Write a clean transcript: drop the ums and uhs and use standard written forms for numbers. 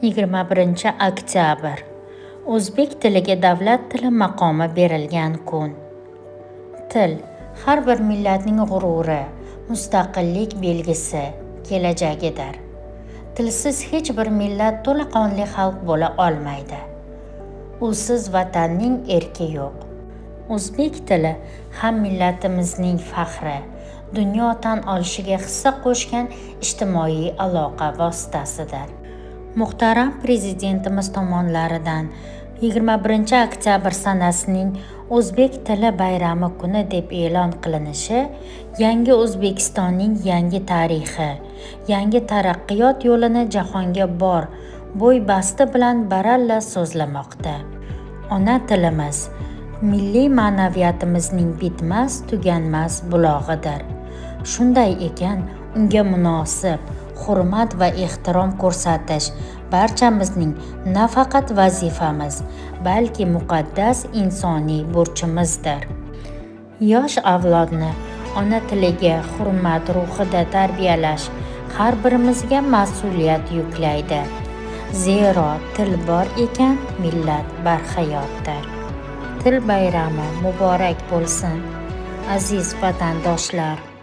21-oktyabr O'zbek tiliga davlat tili maqomi berilgan kun. Til har bir millatning g'ururi, mustaqillik belgisi, kelajagidir. Tilsiz hech bir millat to'laqonli xalq bo'la olmaydi. Usiz vatanning erki yo'q. O'zbek tili ham millatimizning faxri, dunyo tan olishiga hissa qo'shgan ijtimoiy aloqa vositasidir. Muhtaram Prezidentimiz tomonlaridan 21-oktyabr sanasining O'zbek tili bayrami kuni deb e'lon qilinishi yangi O'zbekistonning yangi tarixi, yangi taraqqiyot yo'lini jahonga bor bo'y basti bilan baralla so'zlamoqda. Ona tilimiz milliy ma'naviyatimizning bitmas, tuganmas bulog'idir. Shunday ekan, unga munosib hurmat va ehtirom ko'rsatish barchamizning nafaqat vazifamiz, balki muqaddas insoniy burchimizdir. Yosh avlodni ona tiliga hurmat ruhida tarbiyalash har birimizga mas'uliyat yuklaydi. Zero til bor ekan, millat barhayotdir. Til bayrami muborak bo'lsin, aziz vatandoshlar.